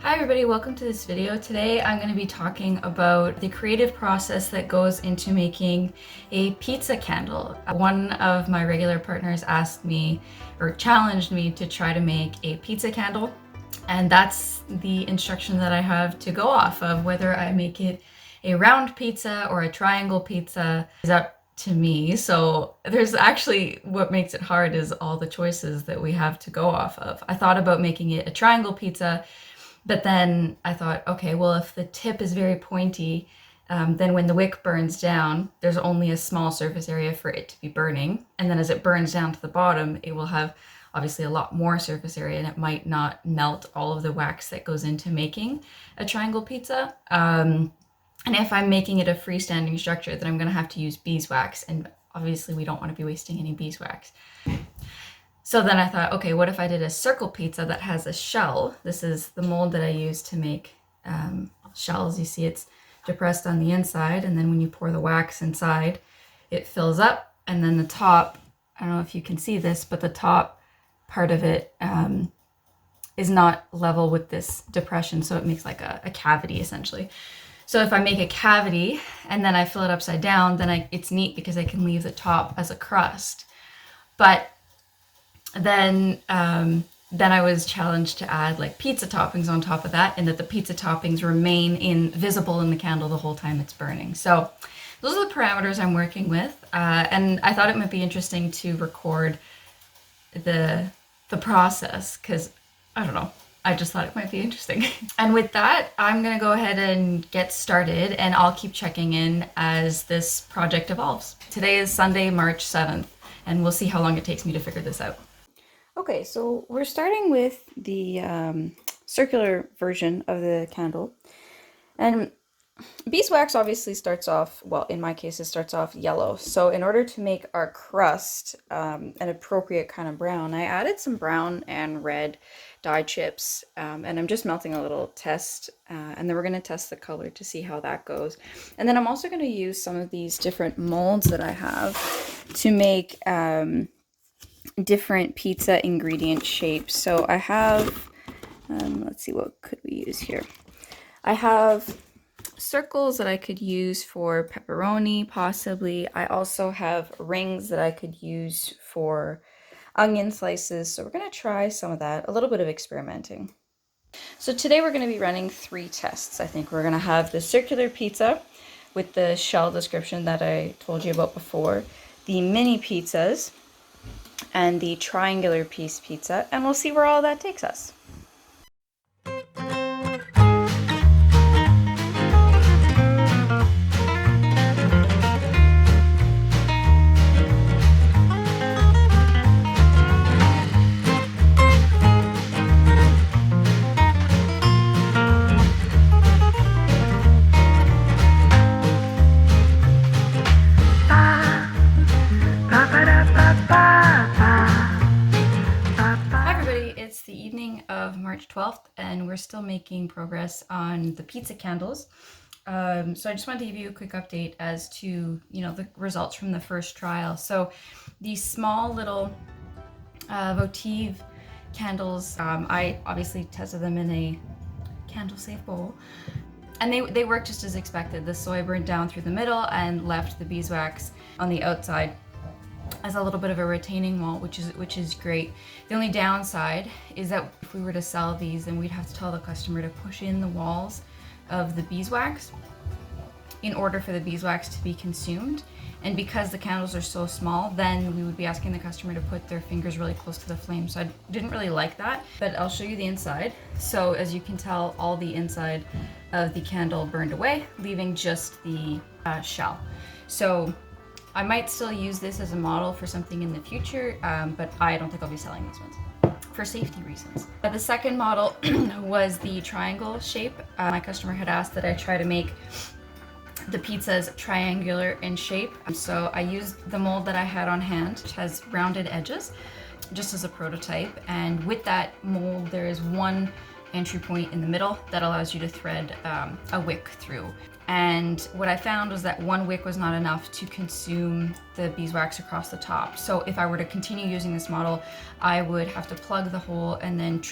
Hi everybody, welcome to this video. Today I'm going to be talking about the creative process that goes into making a pizza candle. One of my regular partners asked me or challenged me to try to make a pizza candle, and that's the instruction that I have to go off of. Whether I make it a round pizza or a triangle pizza is up to me. So there's actually, what makes it hard is all the choices that we have to go off of. I thought about making it a triangle pizza, but then I thought, okay, well, if the tip is very pointy, then when the wick burns down, there's only a small surface area for it to be burning. And then as it burns down to the bottom, it will have obviously a lot more surface area, and it might not melt all of the wax that goes into making a triangle pizza. And if I'm making it a freestanding structure, then I'm going to have to use beeswax. And obviously we don't want to be wasting any beeswax. So then I thought, okay, what if I did a circle pizza that has a shell? This is the mold that I use to make shells. You see it's depressed on the inside, and then when you pour the wax inside, it fills up, and then the top, I don't know if you can see this, but the top part of it is not level with this depression, so it makes like a cavity essentially. So if I make a cavity and then I fill it upside down, then it's neat because I can leave the top as a crust. But then I was challenged to add like pizza toppings on top of that, and that the pizza toppings remain visible in the candle the whole time it's burning. So those are the parameters I'm working with, and I thought it might be interesting to record the process because, I don't know, I just thought it might be interesting. And with that, I'm gonna go ahead and get started, and I'll keep checking in as this project evolves. Today is Sunday, March 7th, and we'll see how long it takes me to figure this out. Okay, so we're starting with the circular version of the candle. And beeswax obviously starts off, well, in my case, it starts off yellow. So in order to make our crust an appropriate kind of brown, I added some brown and red dye chips. And I'm just melting a little test. And then we're going to test the color to see how that goes. And then I'm also going to use some of these different molds that I have to make different pizza ingredient shapes. So I have, let's see, what could we use here? I have circles that I could use for pepperoni, possibly. I also have rings that I could use for onion slices. So we're going to try some of that, a little bit of experimenting. So today we're going to be running 3 tests. I think we're going to have the circular pizza with the shell description that I told you about before, the mini pizzas, and the triangular piece pizza, and we'll see where all that takes us. Of March 12th, and we're still making progress on the pizza candles. So I just wanted to give you a quick update as to, the results from the first trial. So these small little votive candles, I obviously tested them in a candle safe bowl, and they worked just as expected. The soy burned down through the middle and left the beeswax on the outside as a little bit of a retaining wall, which is great. The only downside is that if we were to sell these, then we'd have to tell the customer to push in the walls of the beeswax in order for the beeswax to be consumed. And because the candles are so small, then we would be asking the customer to put their fingers really close to the flame. So I didn't really like that, but I'll show you the inside. So as you can tell, all the inside of the candle burned away, leaving just the shell. So I might still use this as a model for something in the future, but I don't think I'll be selling these ones for safety reasons. The second model was the triangle shape. My customer had asked that I try to make the pizzas triangular in shape. So I used the mold that I had on hand, which has rounded edges, just as a prototype. And with that mold, there is one entry point in the middle that allows you to thread a wick through. And what I found was that one wick was not enough to consume the beeswax across the top. So if I were to continue using this model, I would have to plug the hole and then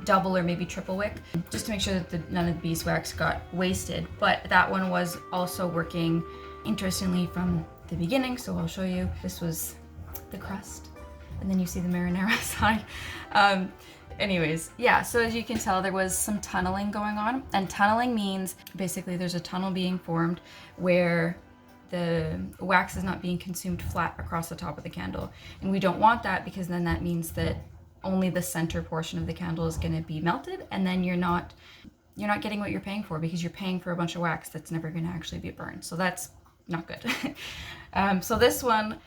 double or maybe triple wick, just to make sure that none of the beeswax got wasted. But that one was also working interestingly from the beginning. So I'll show you. This was the crust, and then you see the marinara side. Anyways, yeah, so as you can tell, there was some tunneling going on, and tunneling means basically there's a tunnel being formed where the wax is not being consumed flat across the top of the candle. And we don't want that, because then that means that only the center portion of the candle is going to be melted, and then you're not getting what you're paying for, because you're paying for a bunch of wax that's never going to actually be burned. So that's not good. So this one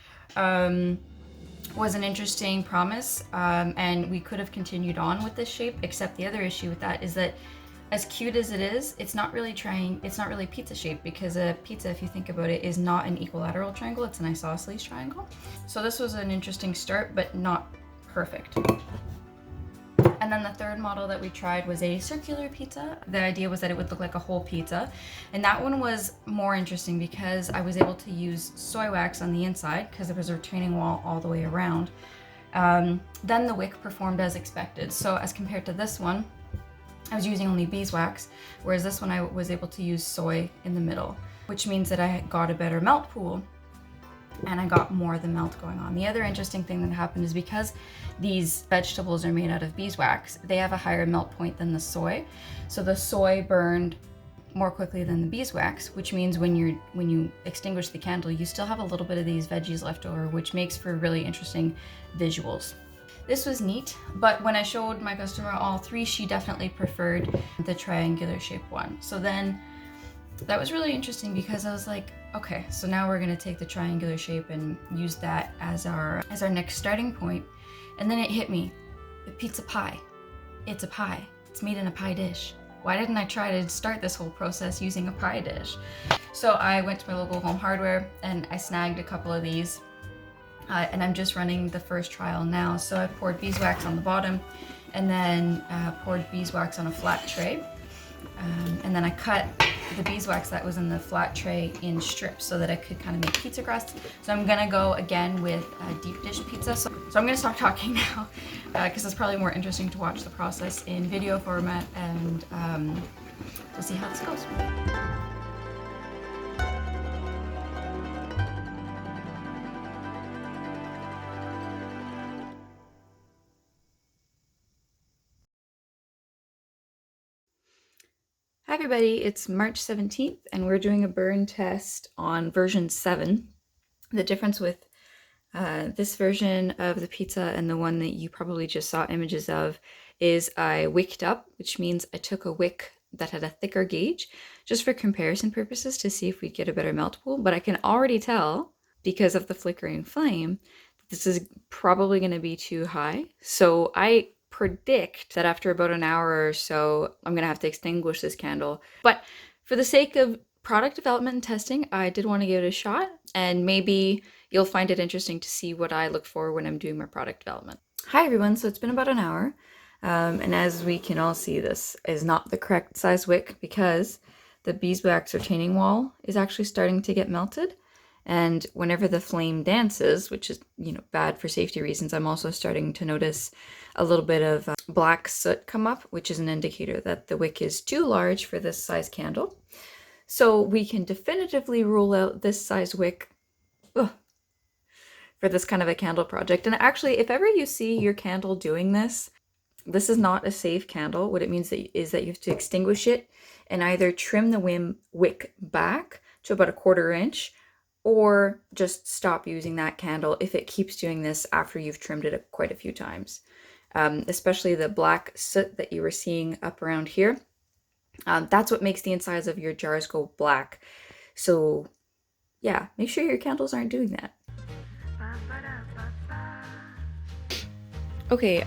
was an interesting promise, and we could have continued on with this shape, except the other issue with that is that, as cute as it is, it's not really pizza shape, because a pizza, if you think about it, is not an equilateral triangle, it's an isosceles triangle. So this was an interesting start, but not perfect. And then the third model that we tried was a circular pizza. The idea was that it would look like a whole pizza. And that one was more interesting because I was able to use soy wax on the inside, because there was a retaining wall all the way around. Then the wick performed as expected. So as compared to this one, I was using only beeswax, whereas this one I was able to use soy in the middle, which means that I got a better melt pool, and I got more of the melt going on. The other interesting thing that happened is, because these vegetables are made out of beeswax, they have a higher melt point than the soy. So the soy burned more quickly than the beeswax, which means when you extinguish the candle, you still have a little bit of these veggies left over, which makes for really interesting visuals. This was neat, but when I showed my customer all three, she definitely preferred the triangular shaped one. So then that was really interesting, because I was like, okay, so now we're gonna take the triangular shape and use that as our next starting point. And then it hit me, the pizza pie. It's a pie, it's made in a pie dish. Why didn't I try to start this whole process using a pie dish? So I went to my local home hardware and I snagged a couple of these. And I'm just running the first trial now. So I poured beeswax on the bottom, and then poured beeswax on a flat tray. And then I cut the beeswax that was in the flat tray in strips so that I could kind of make pizza crust. So I'm gonna go again with a deep dish pizza. So I'm gonna stop talking now, because it's probably more interesting to watch the process in video format, and we'll see how this goes. Hi everybody, it's March 17th and we're doing a burn test on version 7. The difference with this version of the pizza and the one that you probably just saw images of is I wicked up, which means I took a wick that had a thicker gauge just for comparison purposes to see if we'd get a better melt pool. But I can already tell, because of the flickering flame, this is probably going to be too high. So I predict that after about an hour or so, I'm gonna have to extinguish this candle. But for the sake of product development and testing, I did want to give it a shot, and maybe you'll find it interesting to see what I look for when I'm doing my product development. Hi everyone, so it's been about an hour, and as we can all see, this is not the correct size wick, because the beeswax retaining wall is actually starting to get melted. And whenever the flame dances, which is, bad for safety reasons, I'm also starting to notice a little bit of black soot come up, which is an indicator that the wick is too large for this size candle. So we can definitively rule out this size wick for this kind of a candle project. And actually, if ever you see your candle doing this, this is not a safe candle. What it means is that you have to extinguish it and either trim the wick back to about 1/4 inch, or just stop using that candle if it keeps doing this after you've trimmed it quite a few times. Especially the black soot that you were seeing up around here. That's what makes the insides of your jars go black. So yeah, make sure your candles aren't doing that. Okay,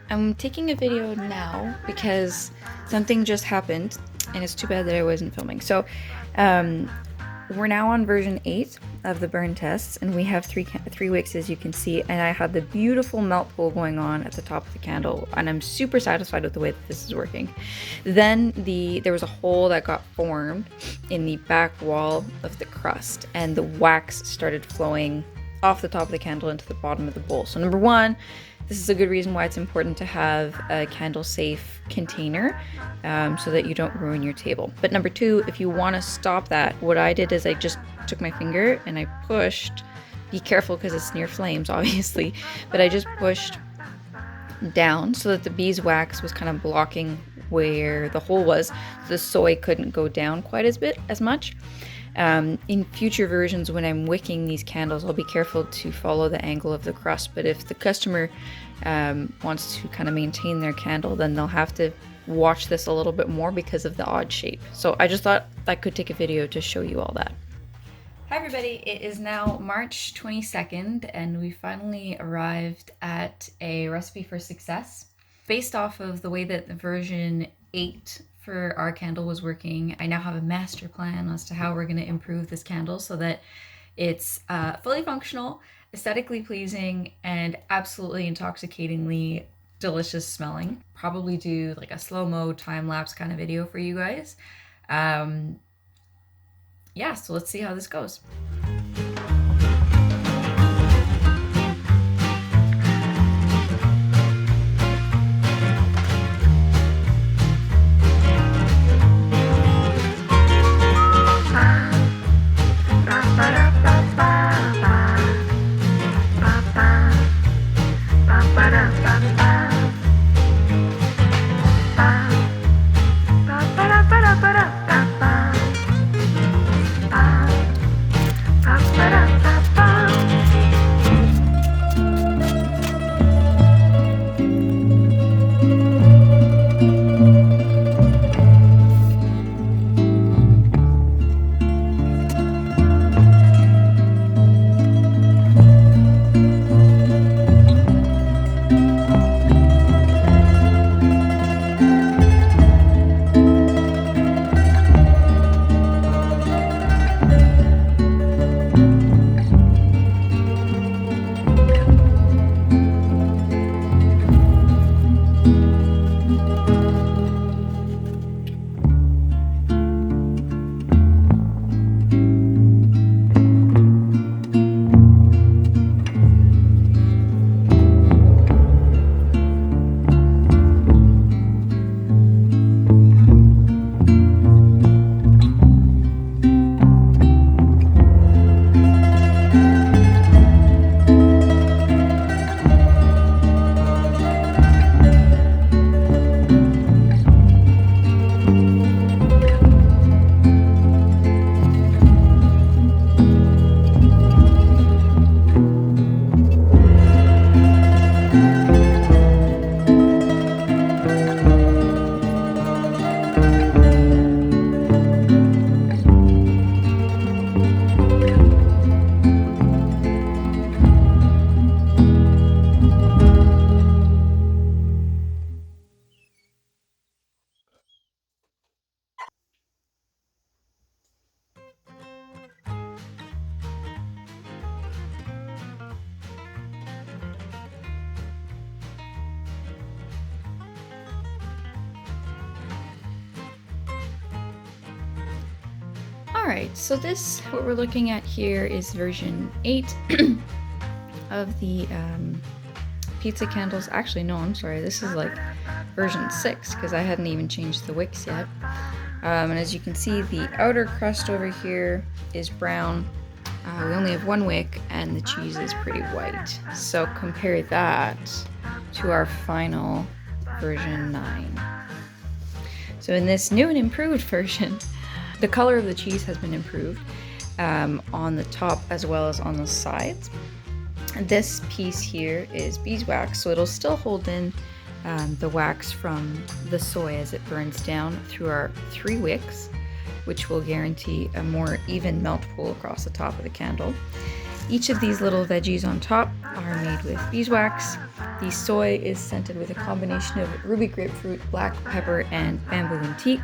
I'm taking a video now because something just happened, and it's too bad that I wasn't filming. So we're now on version 8 of the burn tests, and we have 3 wicks, as you can see, and I had the beautiful melt pool going on at the top of the candle, and I'm super satisfied with the way that this is working. Then there was a hole that got formed in the back wall of the crust, and the wax started flowing off the top of the candle into the bottom of the bowl. So number one, this is a good reason why it's important to have a candle safe container so that you don't ruin your table. But number two, if you want to stop that, what I did is I just took my finger and I pushed, be careful because it's near flames obviously, but I just pushed down so that the beeswax was kind of blocking where the hole was, so the soy couldn't go down quite as much. In future versions, when I'm wicking these candles, I'll be careful to follow the angle of the crust, but if the customer wants to kind of maintain their candle, then they'll have to watch this a little bit more because of the odd shape. So I just thought I could take a video to show you all that. Hi everybody, it is now March 22nd and we finally arrived at a recipe for success. Based off of the way that the version 8 for our candle was working, I now have a master plan as to how we're going to improve this candle so that it's fully functional, aesthetically pleasing, and absolutely intoxicatingly delicious smelling. Probably do like a slow-mo time-lapse kind of video for you guys. Yeah, so let's see how this goes. Alright, so what we're looking at here is version 8 of the pizza candles. Actually, no, I'm sorry, this is like version 6 because I hadn't even changed the wicks yet. And as you can see, the outer crust over here is brown. We only have one wick and the cheese is pretty white. So compare that to our final version 9. So in this new and improved version, the color of the cheese has been improved on the top as well as on the sides. This piece here is beeswax, so it'll still hold in the wax from the soy as it burns down through our 3 wicks, which will guarantee a more even melt pool across the top of the candle. Each of these little veggies on top are made with beeswax. The soy is scented with a combination of ruby grapefruit, black pepper, and bamboo antique.